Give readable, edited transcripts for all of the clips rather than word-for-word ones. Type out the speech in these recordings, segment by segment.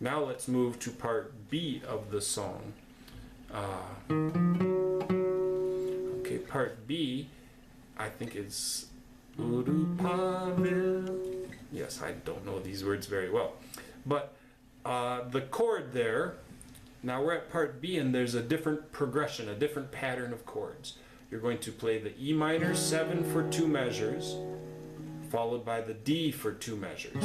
Now let's move to part B of the song. Okay, part B, I think is Uru Pavel. Yes, I don't know these words very well. But the chord there, now we're at part B and there's a different progression, a different pattern of chords. You're going to play the E minor 7 for 2 measures, followed by the D for 2 measures.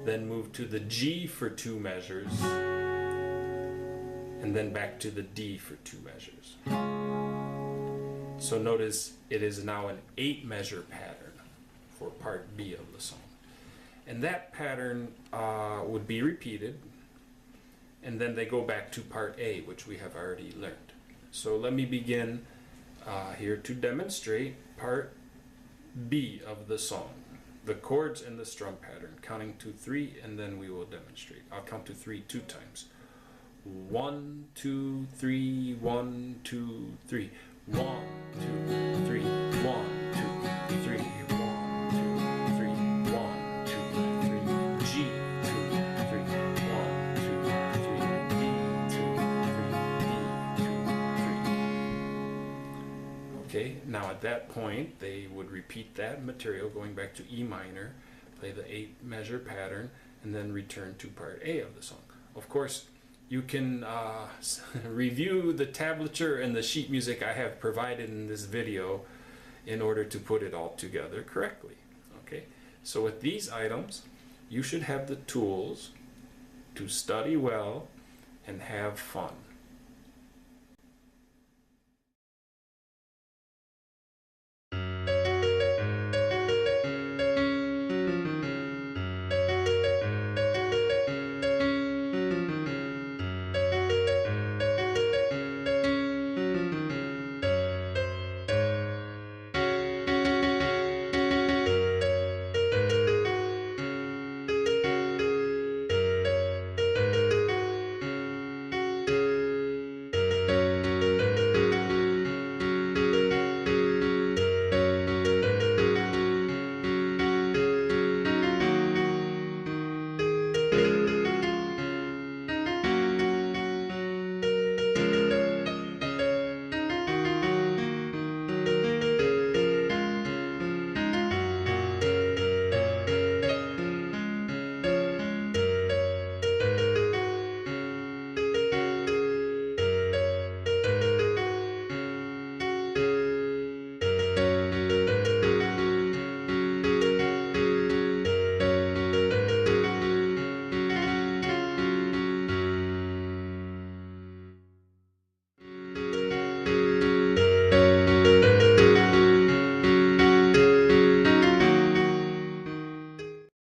Then move to the G for 2 measures, and then back to the D for 2 measures. So notice it is now an 8 measure pattern for part B of the song. And that pattern would be repeated, and then they go back to part A, which we have already learned. So let me begin here to demonstrate part B of the song, the chords and the strum pattern, counting to 3, and then we will demonstrate. I'll count to 3 2 times. 1, 2, 3, 1, 2, 3. 1, 2, 3, 1, 2, 3, 1, 2, 3, 1, 2, 3, G, 2, 3, 1, 2, 3, D, 2, 3, D, 2, 3. Okay, now at that point, they would repeat that material going back to E minor, play the 8 measure pattern, and then return to part A of the song. Of course, you can review the tablature and the sheet music I have provided in this video in order to put it all together correctly. Okay, so with these items, you should have the tools to study well and have fun.